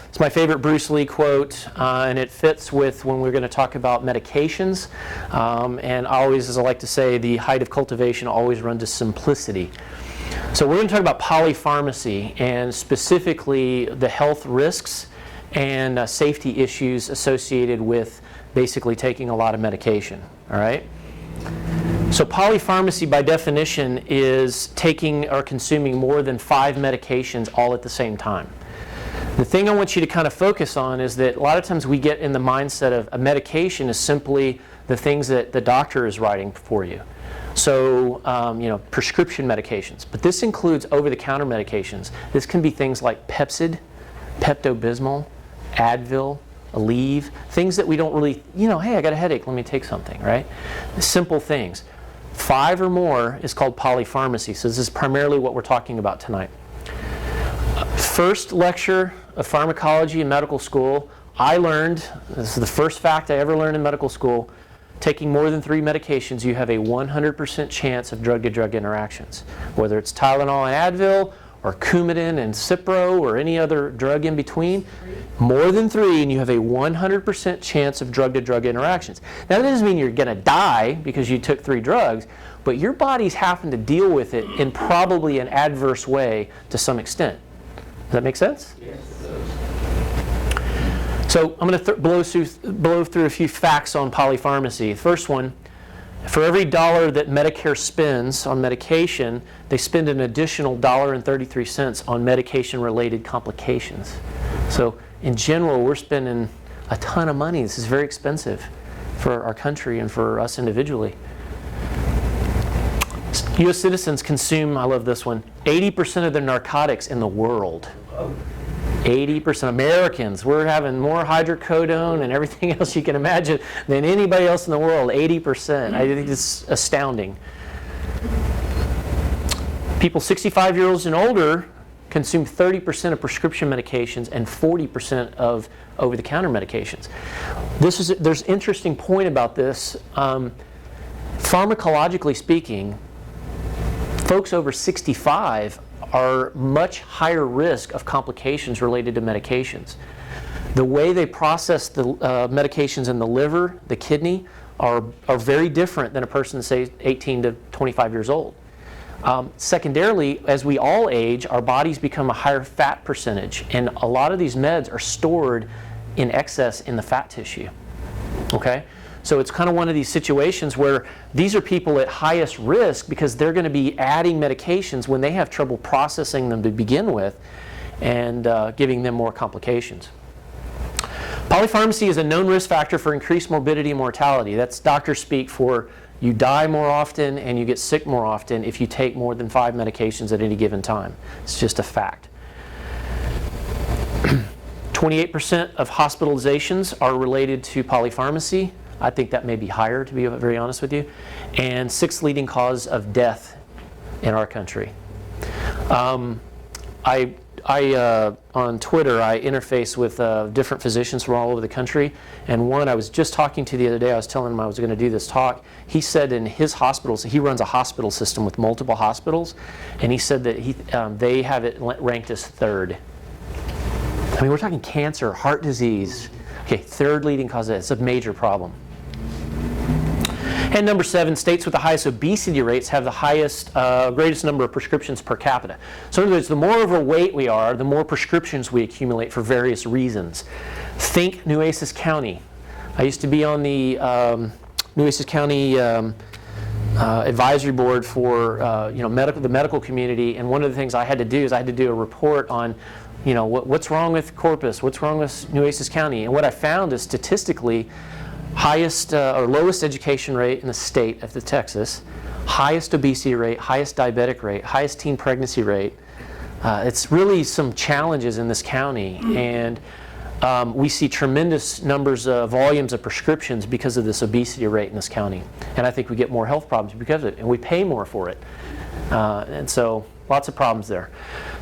It's my favorite Bruce Lee quote, and it fits with when we're going to talk about medications. And always, as I like to say, the height of cultivation always runs to simplicity. So we're going to talk about polypharmacy, and specifically the health risks and safety issues associated with basically taking a lot of medication. All right? So polypharmacy, by definition, is taking or consuming more than 5 medications all at the same time. The thing I want you to kind of focus on is that a lot of times we get in the mindset of a medication is simply the things that the doctor is writing for you. So, prescription medications. But this includes over-the-counter medications. This can be things like Pepcid, Pepto-Bismol, Advil, Aleve, things that we don't really, hey, I got a headache, let me take something, right? Simple things. 5 or more is called polypharmacy. So this is primarily what we're talking about tonight. First lecture of pharmacology in medical school, I learned, this is the first fact I ever learned in medical school, taking more than 3 medications, you have a 100% chance of drug-to-drug interactions. Whether it's Tylenol and Advil, or Coumadin and Cipro, or any other drug in between, more than 3, and you have a 100% chance of drug-to-drug interactions. Now, that doesn't mean you're going to die because you took 3 drugs, but your body's having to deal with it in probably an adverse way to some extent. Does that make sense? Yes. So I'm going to blow through a few facts on polypharmacy. First one, for every $1 that Medicare spends on medication, they spend an additional $1.33 on medication-related complications. So in general, we're spending a ton of money. This is very expensive for our country and for us individually. U.S. citizens consume, I love this one, 80% of the narcotics in the world. 80% Americans, we're having more hydrocodone and everything else you can imagine than anybody else in the world. 80%. I think it's astounding. People 65 years old and older consume 30% of prescription medications and 40% of over-the-counter medications. There's an interesting point about this. Pharmacologically speaking, folks over 65 are much higher risk of complications related to medications. The way they process the medications in the liver, the kidney, are very different than a person, say, 18 to 25 years old. Secondarily, as we all age, our bodies become a higher fat percentage, and a lot of these meds are stored in excess in the fat tissue. Okay? So it's kind of one of these situations where these are people at highest risk because they're going to be adding medications when they have trouble processing them to begin with and giving them more complications. Polypharmacy is a known risk factor for increased morbidity and mortality. That's doctor speak for you die more often and you get sick more often if you take more than 5 medications at any given time. It's just a fact. 28% of hospitalizations are related to polypharmacy. I think that may be higher, to be very honest with you. And 6th leading cause of death in our country. On Twitter, I interface with different physicians from all over the country. And one I was just talking to the other day, I was telling him I was going to do this talk. He said in his hospitals, he runs a hospital system with multiple hospitals, and he said that they have it ranked as 3rd. I mean, we're talking cancer, heart disease. Okay, 3rd leading cause of death. It's a major problem. And number 7, states with the highest obesity rates have the highest, greatest number of prescriptions per capita. So in other words, the more overweight we are, the more prescriptions we accumulate for various reasons. Think Nueces County. I used to be on the Nueces County advisory board for the medical community, and one of the things I had to do is I had to do a report on what's wrong with Corpus, what's wrong with Nueces County. And what I found is statistically, highest or lowest education rate in the state of Texas, highest obesity rate, highest diabetic rate, highest teen pregnancy rate. It's really some challenges in this county, and we see tremendous numbers of volumes of prescriptions because of this obesity rate in this county. And I think we get more health problems because of it, and we pay more for it. And so lots of problems there.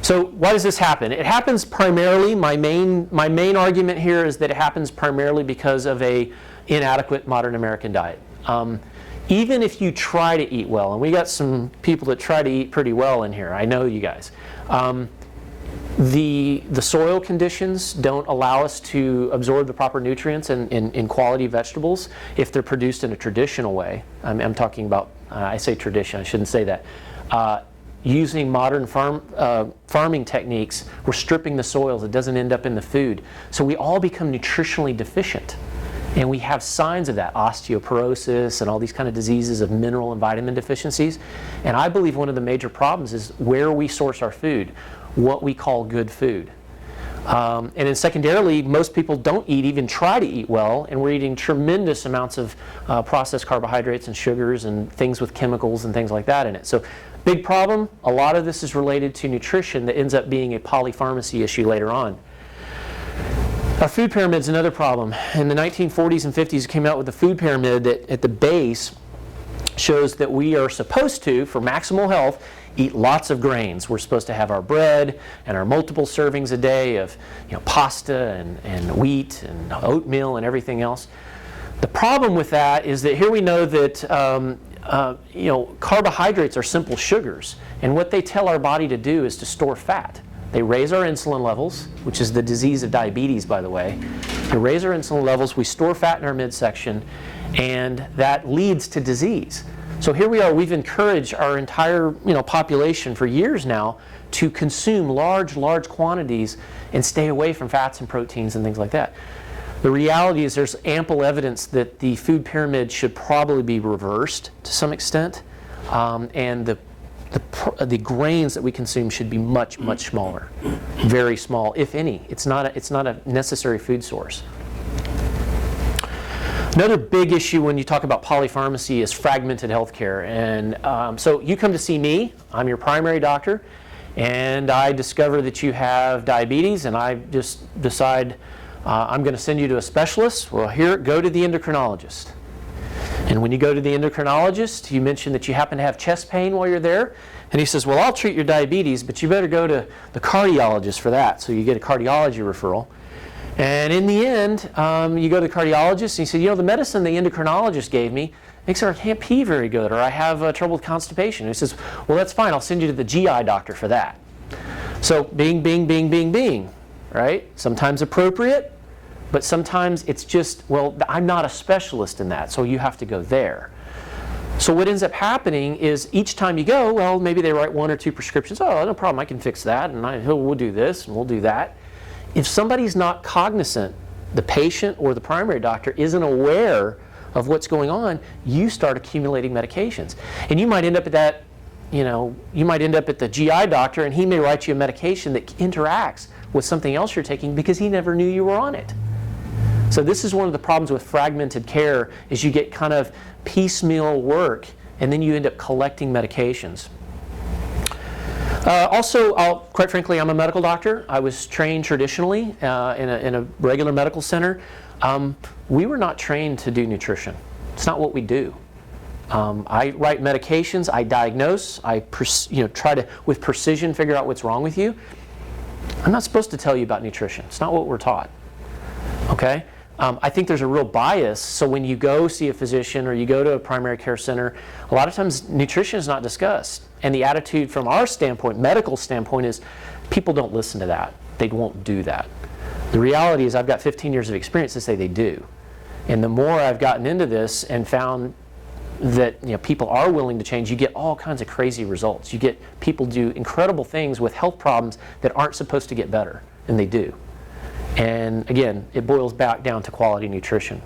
So why does this happen? It happens primarily, my main argument here is that it happens primarily because of a inadequate modern American diet. Even if you try to eat well, and we got some people that try to eat pretty well in here, I know you guys. The soil conditions don't allow us to absorb the proper nutrients in quality vegetables if they're produced in a traditional way. I'm talking about, I say tradition, I shouldn't say that. Using modern farming techniques, we're stripping the soils. It doesn't end up in the food. So we all become nutritionally deficient. And we have signs of that, osteoporosis and all these kind of diseases of mineral and vitamin deficiencies. And I believe one of the major problems is where we source our food, what we call good food. And then secondarily, most people don't even try to eat well, and we're eating tremendous amounts of processed carbohydrates and sugars and things with chemicals and things like that in it. So big problem, a lot of this is related to nutrition that ends up being a polypharmacy issue later on. Our food pyramid is another problem. In the 1940s and 50s, it came out with a food pyramid that at the base shows that we are supposed to, for maximal health, eat lots of grains. We're supposed to have our bread and our multiple servings a day of pasta and wheat and oatmeal and everything else. The problem with that is that here we know that carbohydrates are simple sugars, and what they tell our body to do is to store fat. They raise our insulin levels, which is the disease of diabetes, by the way. They raise our insulin levels, we store fat in our midsection, and that leads to disease. So here we are, we've encouraged our entire population for years now to consume large quantities and stay away from fats and proteins and things like that. The reality is there's ample evidence that the food pyramid should probably be reversed to some extent, and the grains that we consume should be much smaller, very small, if any. It's not a necessary food source. Another big issue when you talk about polypharmacy is fragmented healthcare. And so you come to see me, I'm your primary doctor, and I discover that you have diabetes, and I just decide I'm going to send you to a specialist. Well, here, go to the endocrinologist. And when you go to the endocrinologist, you mention that you happen to have chest pain while you're there, and he says, well, I'll treat your diabetes, but you better go to the cardiologist for that. So you get a cardiology referral. And in the end, you go to the cardiologist and you say, the medicine the endocrinologist gave me makes it I can't pee very good, or I have trouble with constipation. And he says, well, that's fine. I'll send you to the GI doctor for that. So bing, right? Sometimes appropriate, but sometimes it's just, well, I'm not a specialist in that, so you have to go there. So what ends up happening is each time you go, well, maybe they write 1 or 2 prescriptions. Oh, no problem, I can fix that, and we'll do this, and we'll do that. If somebody's not cognizant, the patient or the primary doctor isn't aware of what's going on, you start accumulating medications. And you might end up at that, you might end up at the GI doctor, and he may write you a medication that interacts with something else you're taking because he never knew you were on it. So this is one of the problems with fragmented care, is you get kind of piecemeal work, and then you end up collecting medications. Also, quite frankly, I'm a medical doctor. I was trained traditionally in a regular medical center. We were not trained to do nutrition. It's not what we do. I write medications, I diagnose, I try to, with precision, figure out what's wrong with you. I'm not supposed to tell you about nutrition. It's not what we're taught. Okay? I think there's a real bias, so when you go see a physician or you go to a primary care center, a lot of times nutrition is not discussed. And the attitude from our standpoint, medical standpoint, is people don't listen to that. They won't do that. The reality is I've got 15 years of experience to say they do. And the more I've gotten into this and found that people are willing to change, you get all kinds of crazy results. You get people do incredible things with health problems that aren't supposed to get better, and they do. And again, it boils back down to quality nutrition.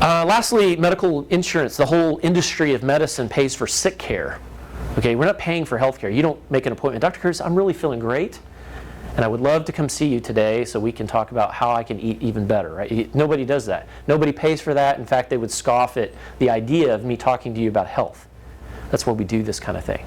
Lastly, medical insurance. The whole industry of medicine pays for sick care. Okay, we're not paying for health care. You don't make an appointment. Dr. Curtis, I'm really feeling great, and I would love to come see you today so we can talk about how I can eat even better. Right? Nobody does that. Nobody pays for that. In fact, they would scoff at the idea of me talking to you about health. That's why we do this kind of thing.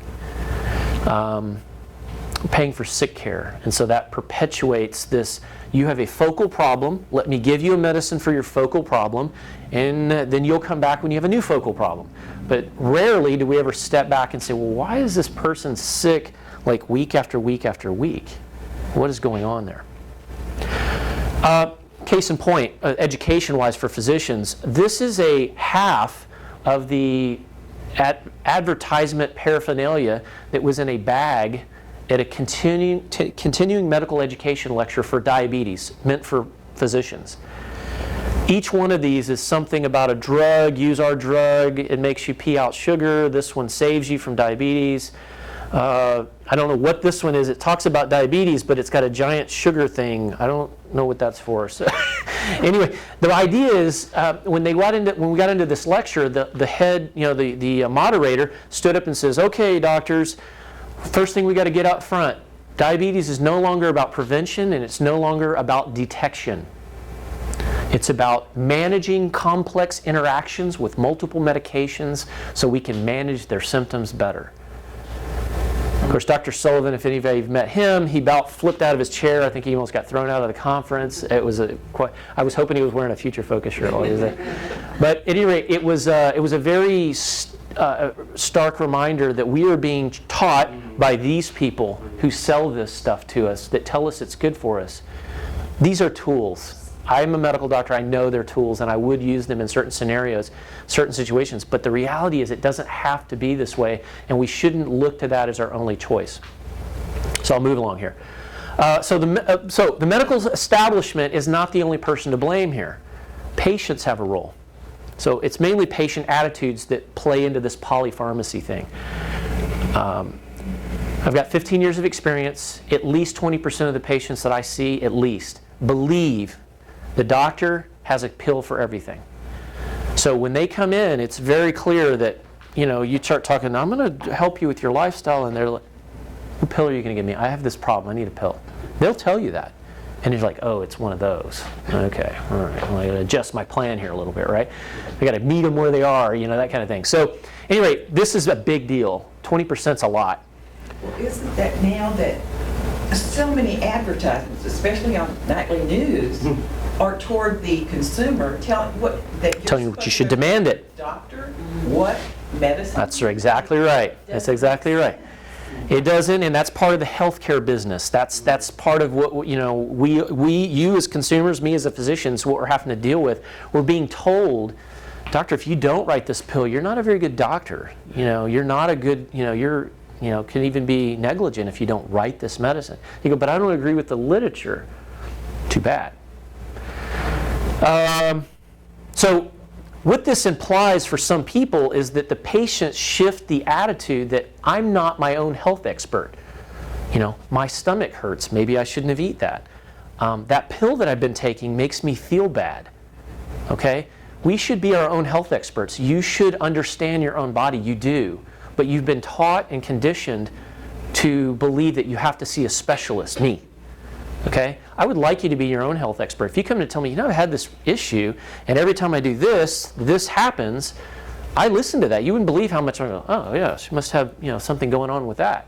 Paying for sick care, and so that perpetuates this. You have a focal problem, let me give you a medicine for your focal problem, and then you'll come back when you have a new focal problem. But rarely do we ever step back and say, well, why is this person sick like week after week after week? What is going on there? Case in point, education-wise for physicians, this is a half of the advertisement paraphernalia that was in a bag at a continuing medical education lecture for diabetes, meant for physicians. Each one of these is something about a drug. Use our drug. It makes you pee out sugar. This one saves you from diabetes. I don't know what this one is. It talks about diabetes, but it's got a giant sugar thing. I don't know what that's for. So anyway, the idea is when we got into this lecture, the head, the moderator stood up and says, "Okay, doctors, first thing we got to get up front. Diabetes is no longer about prevention, and it's no longer about detection. It's about managing complex interactions with multiple medications so we can manage their symptoms better." Of course, Dr. Sullivan, if any of you have met him, he about flipped out of his chair. I think he almost got thrown out of the conference. I was hoping he was wearing a Future Focus shirt while he was there. But at any rate, it was a very stark reminder that we are being taught by these people who sell this stuff to us, that tell us it's good for us. These are tools. I'm a medical doctor. I know they're tools, and I would use them in certain scenarios, certain situations. But the reality is it doesn't have to be this way, and we shouldn't look to that as our only choice. So I'll move along here. So the medical establishment is not the only person to blame here. Patients have a role. So it's mainly patient attitudes that play into this polypharmacy thing. I've got 15 years of experience. At least 20% of the patients that I see, at least, believe the doctor has a pill for everything. So when they come in, it's very clear that, you start talking, "I'm going to help you with your lifestyle," and they're like, "What pill are you going to give me? I have this problem. I need a pill." They'll tell you that. And you're like, "Oh, it's one of those. Okay, all right. Well, I got to adjust my plan here a little bit, right? I got to meet them where they are, that kind of thing." So anyway, this is a big deal. 20%'s a lot. Well, isn't that now that so many advertisements, especially on nightly news, are toward the consumer, telling you what you should demand it. Doctor, what medicine? That's exactly right. That's exactly right. It doesn't, and that's part of the healthcare business. That's part of what you as consumers, me as a physician, is what we're having to deal with. We're being told, "Doctor, if you don't write this pill, you're not a very good doctor. You're not a good. You're can even be negligent if you don't write this medicine." You go, "But I don't agree with the literature." Too bad. So what this implies for some people is that the patients shift the attitude that I'm not my own health expert. My stomach hurts. Maybe I shouldn't have eaten that. That pill that I've been taking makes me feel bad. Okay? We should be our own health experts. You should understand your own body. You do. But you've been taught and conditioned to believe that you have to see a specialist, me. Okay? I would like you to be your own health expert. If you come to tell me, I've had this issue, and every time I do this happens, I listen to that. You wouldn't believe how much I go, "Oh, yeah, she must have something going on with that."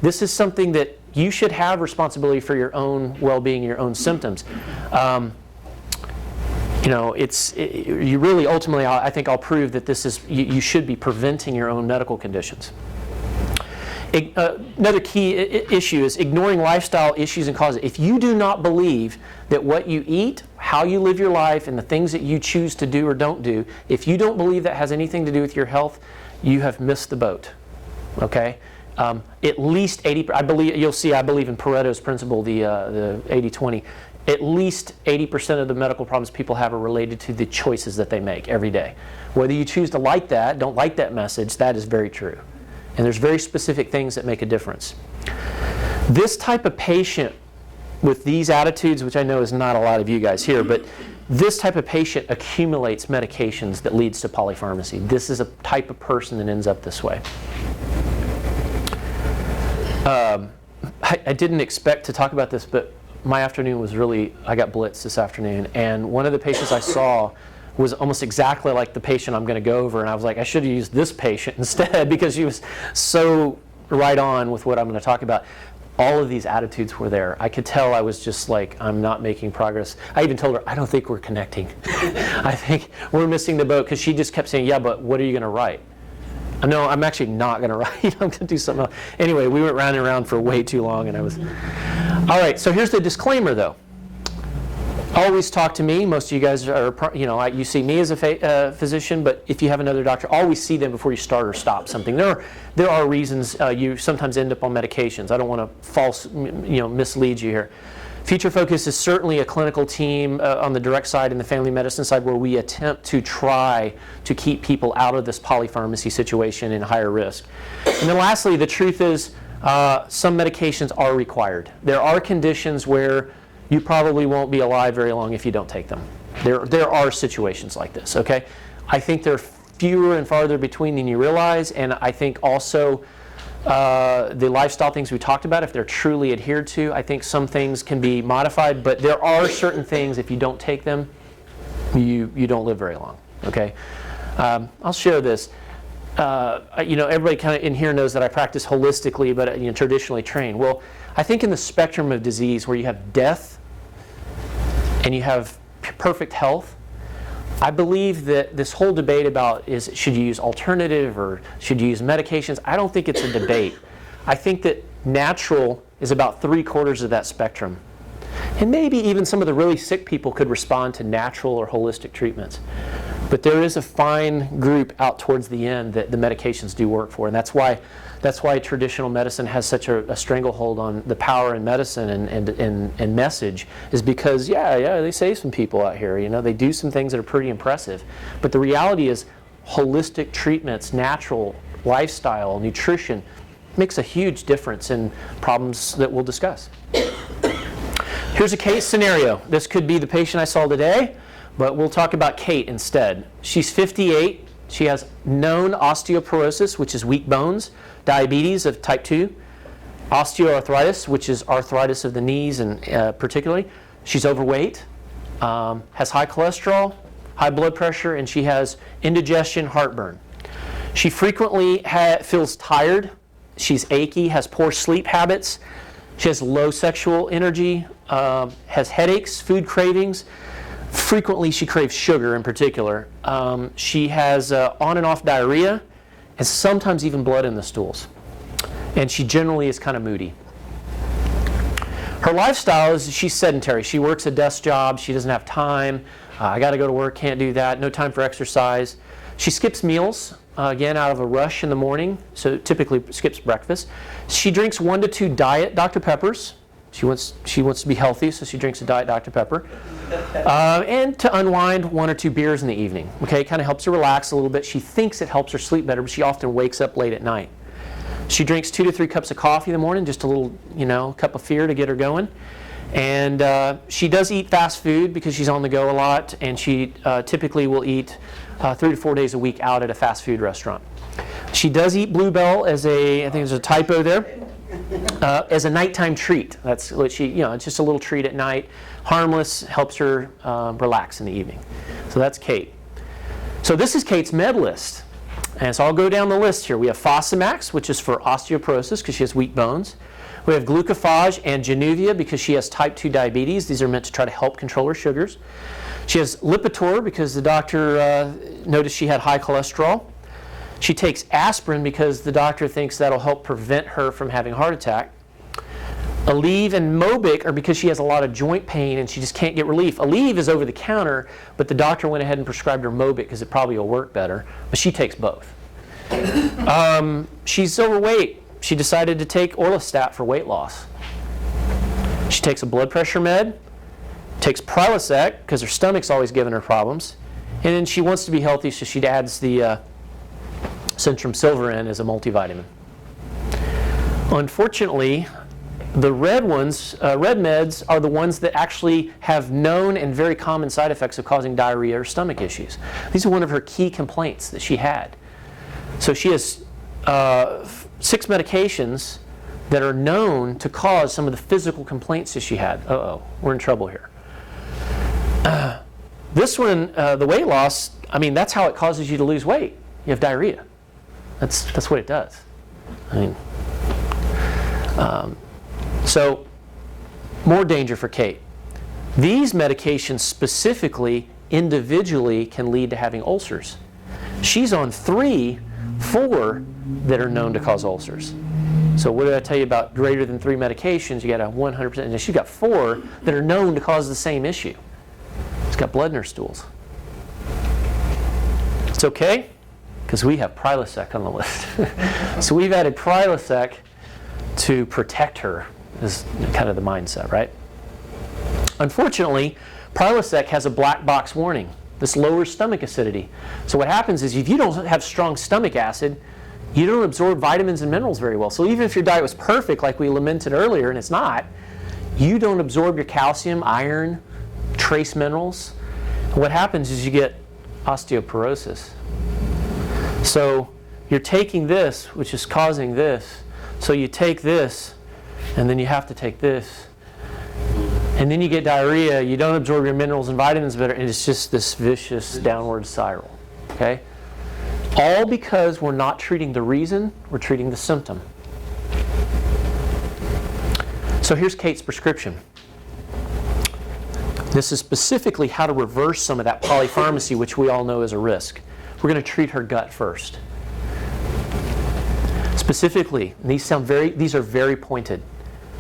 This is something that you should have responsibility for your own well-being, your own symptoms. You really ultimately, I think I'll prove that this is, you should be preventing your own medical conditions. Another key issue is ignoring lifestyle issues and causes. If you do not believe that what you eat, how you live your life, and the things that you choose to do or don't do, if you don't believe that has anything to do with your health, you have missed the boat. Okay? At least 80%, I believe in Pareto's principle, the 80-20. At least 80% of the medical problems people have are related to the choices that they make every day. Whether you choose to like that, don't like that message, that is very true. And there's very specific things that make a difference. This type of patient with these attitudes, which I know is not a lot of you guys here, but this type of patient accumulates medications that leads to polypharmacy. This is a type of person that ends up this way. I didn't expect to talk about this, but my afternoon was I got blitzed this afternoon, and one of the patients I saw was almost exactly like the patient I'm going to go over, and I was like, I should have used this patient instead because she was so right on with what I'm going to talk about. All of these attitudes were there. I could tell I was just like, I'm not making progress. I even told her, I don't think we're connecting. I think we're missing the boat, because she just kept saying, "Yeah, but what are you going to write?" No, I'm actually not going to write. I'm going to do something else. Anyway, we went round and round for way too long, and I was... All right, so here's the disclaimer, though. Always talk to me. Most of you guys are, you see me as a physician, but if you have another doctor, always see them before you start or stop something. There are reasons you sometimes end up on medications. I don't want to mislead you here. Future Focus is certainly a clinical team on the direct side and the family medicine side where we attempt to try to keep people out of this polypharmacy situation and higher risk. And then lastly, the truth is some medications are required. There are conditions where you probably won't be alive very long if you don't take them. There are situations like this, okay? I think they're fewer and farther between than you realize, and I think also the lifestyle things we talked about, if they're truly adhered to, I think some things can be modified, but there are certain things, if you don't take them, you don't live very long, okay? I'll share this. Everybody kind of in here knows that I practice holistically, but traditionally trained. Well, I think in the spectrum of disease where you have death and you have perfect health, I believe that this whole debate about should you use alternative or should you use medications, I don't think it's a debate. I think that natural is about 3/4 of that spectrum. And maybe even some of the really sick people could respond to natural or holistic treatments. But there is a fine group out towards the end that the medications do work for, and that's why traditional medicine has such a stranglehold on the power in medicine and message, is because they save some people out here. They do some things that are pretty impressive. But the reality is, holistic treatments, natural lifestyle, nutrition makes a huge difference in problems that we'll discuss. Here's a case scenario. This could be the patient I saw today, but we'll talk about Kate instead. She's 58. She has known osteoporosis, which is weak bones, diabetes of type 2, osteoarthritis, which is arthritis of the knees and particularly. She's overweight, has high cholesterol, high blood pressure, and she has indigestion, heartburn. She frequently feels tired. She's achy, has poor sleep habits. She has low sexual energy, has headaches, food cravings. Frequently, she craves sugar in particular. She has on and off diarrhea, and sometimes even blood in the stools. And she generally is kind of moody. Her lifestyle is she's sedentary. She works a desk job. She doesn't have time. I got to go to work, can't do that. No time for exercise. She skips meals, again, out of a rush in the morning, so typically skips breakfast. She drinks 1 to 2 diet Dr. Peppers. She wants to be healthy, so she drinks a diet Dr. Pepper. And to unwind, 1 or 2 beers in the evening. Okay, kind of helps her relax a little bit. She thinks it helps her sleep better, but she often wakes up late at night. She drinks 2 to 3 cups of coffee in the morning, just a little, cup of fear to get her going. And she does eat fast food because she's on the go a lot, and she typically will eat 3 to 4 days a week out at a fast food restaurant. She does eat Bluebell I think there's a typo there. As a nighttime treat. That's what it's just a little treat at night. Harmless, helps her relax in the evening. So that's Kate. So this is Kate's med list. And so I'll go down the list here. We have Fosamax, which is for osteoporosis because she has weak bones. We have Glucophage and Januvia because she has type 2 diabetes. These are meant to try to help control her sugars. She has Lipitor because the doctor noticed she had high cholesterol. She takes aspirin because the doctor thinks that'll help prevent her from having a heart attack. Aleve and Mobic are because she has a lot of joint pain and she just can't get relief. Aleve is over the counter, but the doctor went ahead and prescribed her Mobic because it probably will work better, but she takes both. She's overweight. She decided to take Orlistat for weight loss. She takes a blood pressure med, takes Prilosec because her stomach's always giving her problems, and then she wants to be healthy, so she adds the Centrum Silver in as a multivitamin. Unfortunately, the red meds are the ones that actually have known and very common side effects of causing diarrhea or stomach issues. These are one of her key complaints that she had. So she has 6 medications that are known to cause some of the physical complaints that she had. We're in trouble here. This one, the weight loss, that's how it causes you to lose weight. You have diarrhea. That's what it does. So more danger for Kate. These medications specifically, individually, can lead to having ulcers. She's on 4 that are known to cause ulcers. So what did I tell you about greater than 3 medications? You got a 100%, and she's got 4 that are known to cause the same issue. got blood in her stools. It's okay, because we have Prilosec on the list. So we've added Prilosec to protect her, is kind of the mindset, right? Unfortunately, Prilosec has a black box warning. This lowers stomach acidity. So what happens is if you don't have strong stomach acid, you don't absorb vitamins and minerals very well. So even if your diet was perfect, like we lamented earlier, and it's not, you don't absorb your calcium, iron, trace minerals. And what happens is you get osteoporosis. So you're taking this, which is causing this. So you take this, and then you have to take this. And then you get diarrhea, you don't absorb your minerals and vitamins better, and it's just this vicious downward spiral, okay? All because we're not treating the reason, we're treating the symptom. So here's Kate's prescription. This is specifically how to reverse some of that polypharmacy, which we all know is a risk. We're going to treat her gut first. Specifically, these are very pointed,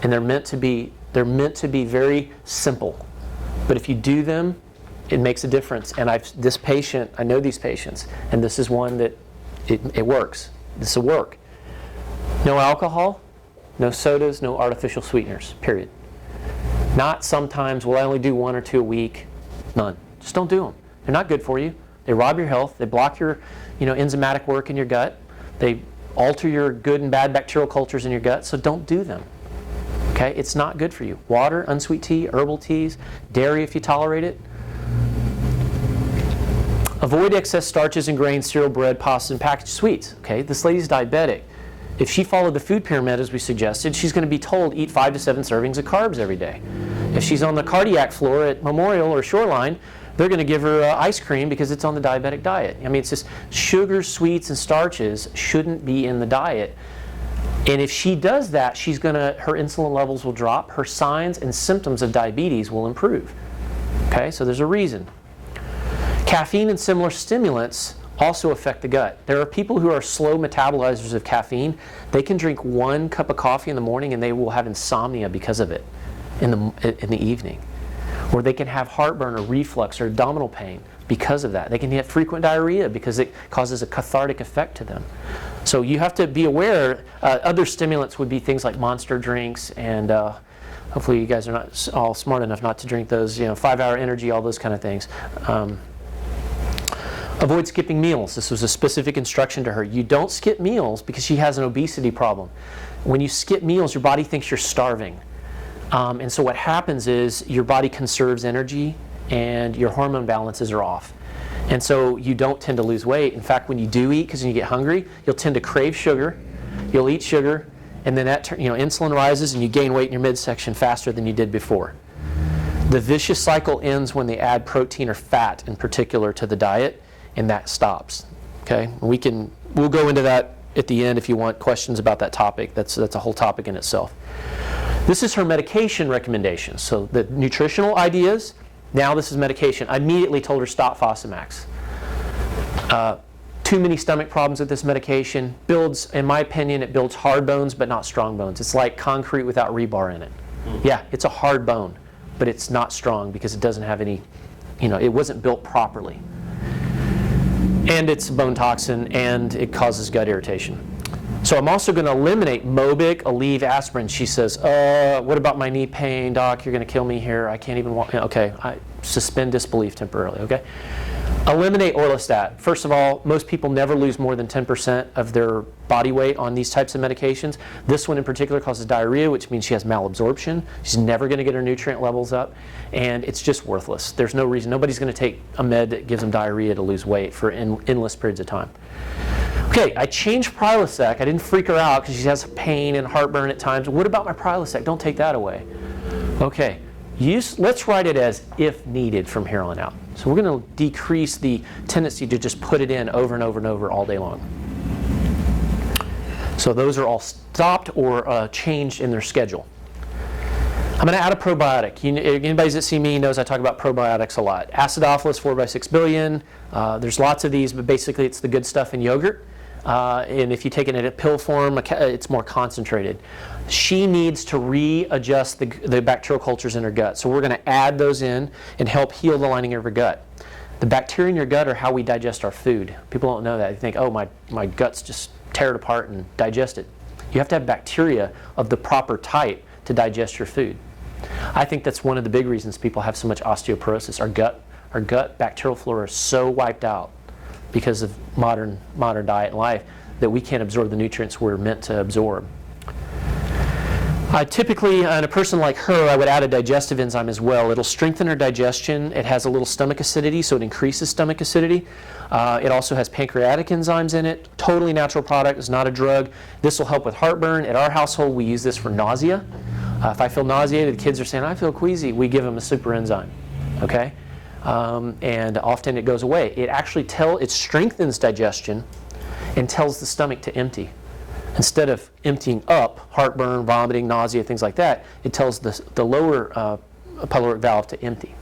and they're meant to be very simple. But if you do them, it makes a difference. And I know these patients, and this is one that it works. This will work. No alcohol, no sodas, no artificial sweeteners, period. Not sometimes, well, I only do 1 or 2 a week. None. Just don't do them. They're not good for you. They rob your health. They block your enzymatic work in your gut. They alter your good and bad bacterial cultures in your gut, so don't do them. Okay? It's not good for you. Water, unsweet tea, herbal teas, dairy if you tolerate it. Avoid excess starches and grains, cereal, bread, pasta, and packaged sweets. Okay? This lady's diabetic. If she followed the food pyramid as we suggested, she's going to be told eat 5 to 7 servings of carbs every day. If she's on the cardiac floor at Memorial or Shoreline, they're going to give her ice cream because it's on the diabetic diet. I mean, it's just sugars, sweets, and starches shouldn't be in the diet. And if she does that, her insulin levels will drop, her signs and symptoms of diabetes will improve. Okay, so there's a reason. Caffeine and similar stimulants also affect the gut. There are people who are slow metabolizers of caffeine. They can drink 1 cup of coffee in the morning and they will have insomnia because of it in the evening. Or they can have heartburn or reflux or abdominal pain because of that. They can have frequent diarrhea because it causes a cathartic effect to them. So you have to be aware. Other stimulants would be things like Monster drinks, and hopefully you guys are not all smart enough not to drink those, 5-hour energy, all those kind of things. Avoid skipping meals. This was a specific instruction to her. You don't skip meals because she has an obesity problem. When you skip meals, your body thinks you're starving. And so what happens is your body conserves energy and your hormone balances are off. And so you don't tend to lose weight. In fact, when you do eat, because when you get hungry, you'll tend to crave sugar. You'll eat sugar, and then that insulin rises and you gain weight in your midsection faster than you did before. The vicious cycle ends when they add protein or fat in particular to the diet, and that stops. Okay? We'll go into that at the end if you want questions about that topic. That's a whole topic in itself. This is her medication recommendations. So the nutritional ideas, now this is medication. I immediately told her stop Fosamax. Too many stomach problems with this medication. In my opinion, it builds hard bones but not strong bones. It's like concrete without rebar in it. Yeah, it's a hard bone, but it's not strong because it doesn't have any, it wasn't built properly. And it's a bone toxin and it causes gut irritation. So I'm also going to eliminate Mobic, Aleve, aspirin. She says, what about my knee pain? Doc, you're going to kill me here. I can't even walk. Okay, I suspend disbelief temporarily, okay? Eliminate Orlistat. First of all, most people never lose more than 10% of their body weight on these types of medications. This one in particular causes diarrhea, which means she has malabsorption. She's never going to get her nutrient levels up, and it's just worthless. There's no reason. Nobody's going to take a med that gives them diarrhea to lose weight for endless periods of time. Okay, I changed Prilosec. I didn't freak her out because she has pain and heartburn at times. What about my Prilosec? Don't take that away. Okay, let's write it as if needed from here on out. So we're going to decrease the tendency to just put it in over and over and over all day long. So those are all stopped or changed in their schedule. I'm going to add a probiotic. Anybody that see me knows I talk about probiotics a lot. Acidophilus 4 by 6 billion. There's lots of these, but basically it's the good stuff in yogurt. and if you take it in a pill form, it's more concentrated. She needs to readjust the bacterial cultures in her gut. So we're going to add those in and help heal the lining of her gut. The bacteria in your gut are how we digest our food. People don't know that. They think, oh, my guts just tear it apart and digest it. You have to have bacteria of the proper type to digest your food. I think that's one of the big reasons people have so much osteoporosis. Our gut bacterial flora is so wiped out because of modern diet and life that we can't absorb the nutrients we're meant to absorb. Typically, in a person like her, I would add a digestive enzyme as well. It'll strengthen her digestion. It has a little stomach acidity, so it increases stomach acidity. It also has pancreatic enzymes in it. Totally natural product. It's not a drug. This will help with heartburn. At our household, we use this for nausea. If I feel nauseated, the kids are saying, I feel queasy, we give them a super enzyme. Okay? And often it goes away. It actually it strengthens digestion and tells the stomach to empty. Instead of emptying up, heartburn, vomiting, nausea, things like that, it tells the lower pyloric valve to empty.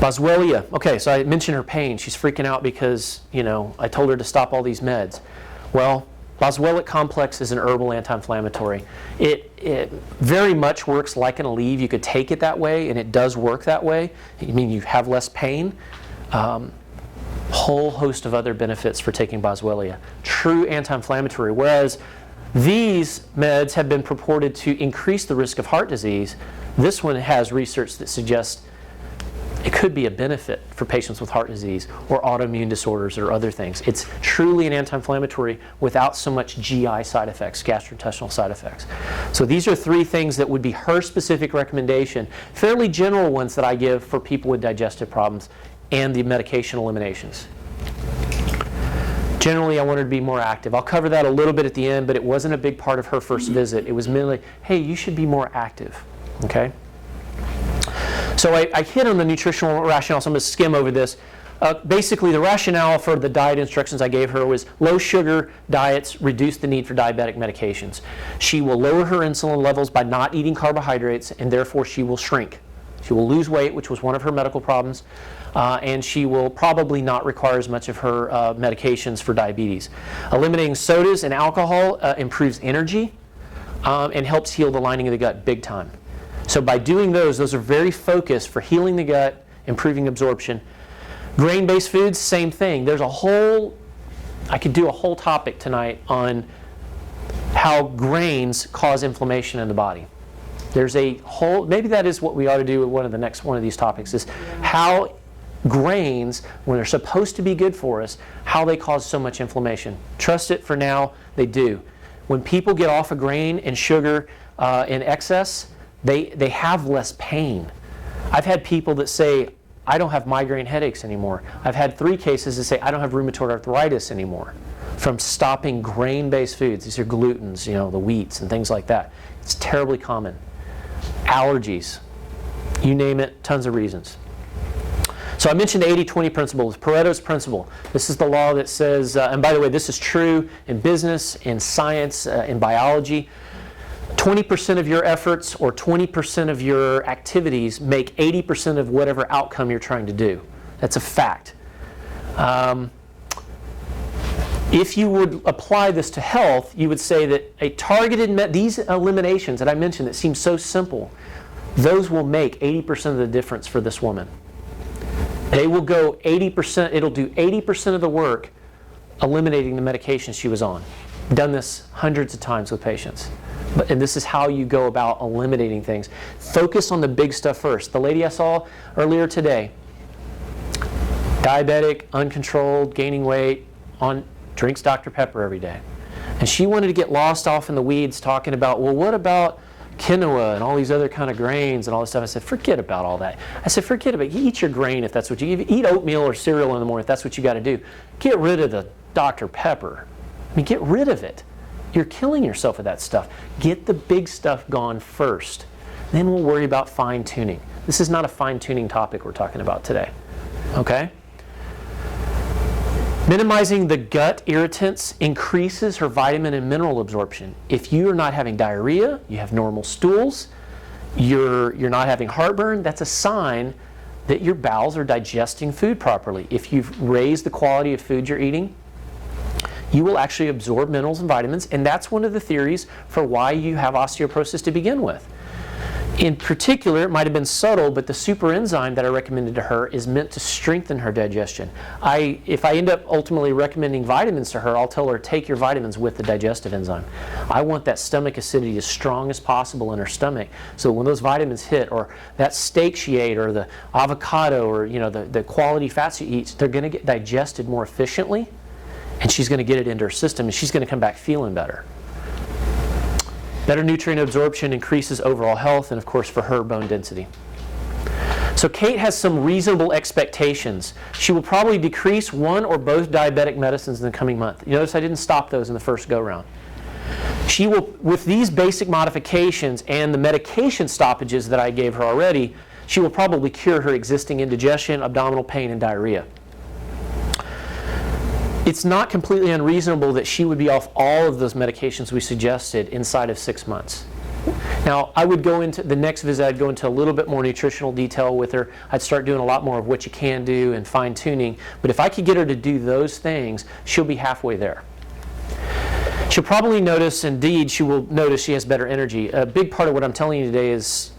Boswellia. Okay, so I mentioned her pain. She's freaking out because, I told her to stop all these meds. Well, Boswellic complex is an herbal anti-inflammatory. It very much works like an Aleve. You could take it that way, and it does work that way. I mean, you have less pain. Whole host of other benefits for taking Boswellia. True anti-inflammatory. Whereas these meds have been purported to increase the risk of heart disease, this one has research that suggests it could be a benefit for patients with heart disease or autoimmune disorders or other things. It's truly an anti-inflammatory without so much GI side effects, gastrointestinal side effects. So these are 3 things that would be her specific recommendation, fairly general ones that I give for people with digestive problems and the medication eliminations. Generally, I want her to be more active. I'll cover that a little bit at the end, but it wasn't a big part of her first visit. It was merely, hey, you should be more active. Okay? So I hit on the nutritional rationale, so I'm going to skim over this. Basically, the rationale for the diet instructions I gave her was low sugar diets reduce the need for diabetic medications. She will lower her insulin levels by not eating carbohydrates, and therefore she will shrink. She will lose weight, which was one of her medical problems, and she will probably not require as much of her medications for diabetes. Eliminating sodas and alcohol improves energy and helps heal the lining of the gut big time. So by doing those are very focused for healing the gut, improving absorption. Grain-based foods, same thing. I could do a whole topic tonight on how grains cause inflammation in the body. There's maybe that is what we ought to do with one of these topics, is how grains, when they're supposed to be good for us, how they cause so much inflammation. Trust it for now, they do. When people get off of grain and sugar in excess, they have less pain. I've had people that say, I don't have migraine headaches anymore. I've had 3 cases that say, I don't have rheumatoid arthritis anymore from stopping grain-based foods. These are glutens, the wheats and things like that. It's terribly common. Allergies, you name it, tons of reasons. So I mentioned the 80-20 principle, Pareto's principle. This is the law that says, and by the way, this is true in business, in science, in biology. 20% of your efforts or 20% of your activities make 80% of whatever outcome you're trying to do. That's a fact. If you would apply this to health, you would say that a targeted these eliminations that I mentioned that seem so simple, those will make 80% of the difference for this woman. They will go 80%, it'll do 80% of the work eliminating the medication she was on. Done this hundreds of times with patients. And this is how you go about eliminating things. Focus on the big stuff first. The lady I saw earlier today, diabetic, uncontrolled, gaining weight, drinks Dr. Pepper every day. And she wanted to get lost off in the weeds talking about, well, what about quinoa and all these other kind of grains and all this stuff? I said, forget about all that. I said, forget about it. You eat your grain if that's what you eat. Eat oatmeal or cereal in the morning if that's what you got to do. Get rid of the Dr. Pepper. I mean, get rid of it. You're killing yourself with that stuff. Get the big stuff gone first. Then we'll worry about fine-tuning. This is not a fine-tuning topic we're talking about today. Okay? Minimizing the gut irritants increases her vitamin and mineral absorption. If you are not having diarrhea, you have normal stools, you're not having heartburn, that's a sign that your bowels are digesting food properly. If you've raised the quality of food you're eating, you will actually absorb minerals and vitamins, and that's one of the theories for why you have osteoporosis to begin with. In particular, it might have been subtle, but the super enzyme that I recommended to her is meant to strengthen her digestion. If I end up ultimately recommending vitamins to her, I'll tell her, take your vitamins with the digestive enzyme. I want that stomach acidity as strong as possible in her stomach, so when those vitamins hit, or that steak she ate, or the avocado, or the quality fats she eats, they're going to get digested more efficiently, and she's going to get it into her system, and she's going to come back feeling better. Better nutrient absorption increases overall health, and of course for her, bone density. So Kate has some reasonable expectations. She will probably decrease one or both diabetic medicines in the coming month. You notice I didn't stop those in the first go-round. She will, with these basic modifications and the medication stoppages that I gave her already, she will probably cure her existing indigestion, abdominal pain, and diarrhea. It's not completely unreasonable that she would be off all of those medications we suggested inside of 6 months. Now, I would go into the next visit, I'd go into a little bit more nutritional detail with her. I'd start doing a lot more of what you can do and fine-tuning. But if I could get her to do those things, she'll be halfway there. She'll probably notice, indeed, she will notice she has better energy. A big part of what I'm telling you today is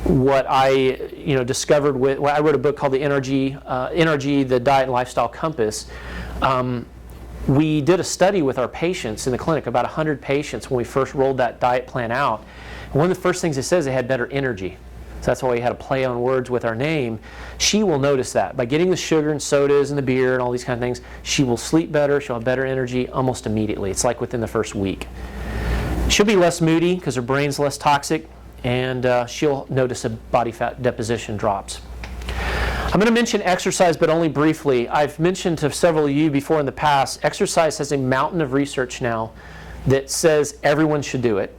what I discovered with, I wrote a book called the NRG, the Diet and Lifestyle Compass. We did a study with our patients in the clinic, about 100 patients when we first rolled that diet plan out. And one of the first things it says, they had better energy. So that's why we had a play on words with our name. She will notice that. By getting the sugar and sodas and the beer and all these kind of things, she will sleep better, she'll have better energy almost immediately. It's like within the first week. She'll be less moody because her brain's less toxic, and she'll notice a body fat deposition drops. I'm going to mention exercise, but only briefly. I've mentioned to several of you before in the past, exercise has a mountain of research now that says everyone should do it.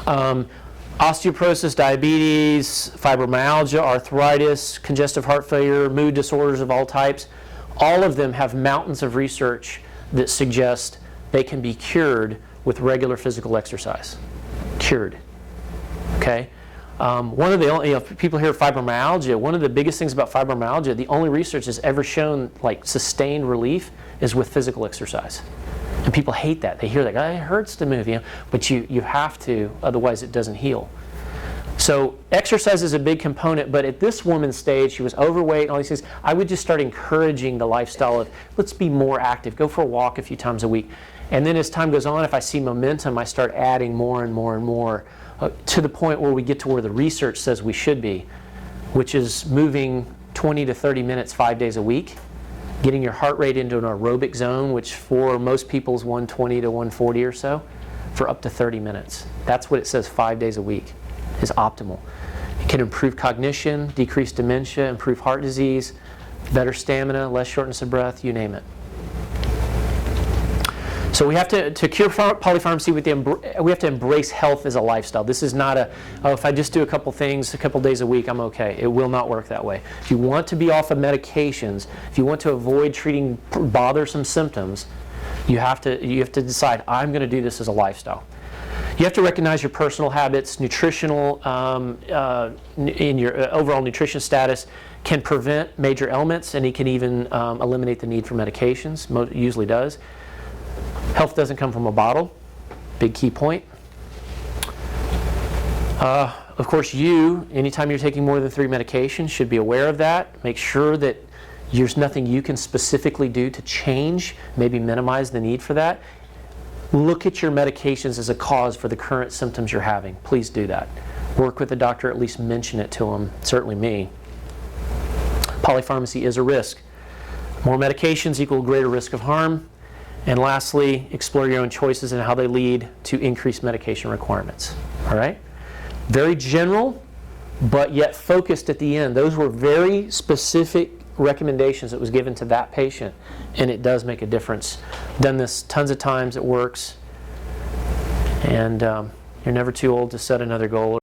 Osteoporosis, diabetes, fibromyalgia, arthritis, congestive heart failure, mood disorders of all types, all of them have mountains of research that suggest they can be cured with regular physical exercise. Cured. Okay? One of the only, people hear fibromyalgia, one of the biggest things about fibromyalgia, the only research that's ever shown like sustained relief is with physical exercise. And people hate that. They hear that, it hurts to move, but you have to, otherwise it doesn't heal. So exercise is a big component, but at this woman's stage, she was overweight and all these things, I would just start encouraging the lifestyle of, let's be more active, go for a walk a few times a week. And then as time goes on, if I see momentum, I start adding more and more and more to the point where we get to where the research says we should be, which is moving 20 to 30 minutes 5 days a week, getting your heart rate into an aerobic zone, which for most people is 120 to 140 or so, for up to 30 minutes. That's what it says 5 days a week is optimal. It can improve cognition, decrease dementia, improve heart disease, better stamina, less shortness of breath, you name it. So we have to cure polypharmacy, we have to embrace health as a lifestyle. This is not if I just do a couple things a couple days a week, I'm okay. It will not work that way. If you want to be off of medications, if you want to avoid treating bothersome symptoms, you have to decide, I'm going to do this as a lifestyle. You have to recognize your personal habits, nutritional, in your overall nutrition status can prevent major ailments, and it can even eliminate the need for medications, usually does. Health doesn't come from a bottle, big key point. Of course, anytime you're taking more than 3 medications, should be aware of that. Make sure that there's nothing you can specifically do to change, maybe minimize the need for that. Look at your medications as a cause for the current symptoms you're having. Please do that. Work with the doctor, at least mention it to them, certainly me. Polypharmacy is a risk. More medications equal greater risk of harm. And lastly, explore your own choices and how they lead to increased medication requirements. All right? Very general, but yet focused at the end. Those were very specific recommendations that was given to that patient, and it does make a difference. Done this tons of times, it works. And you're never too old to set another goal.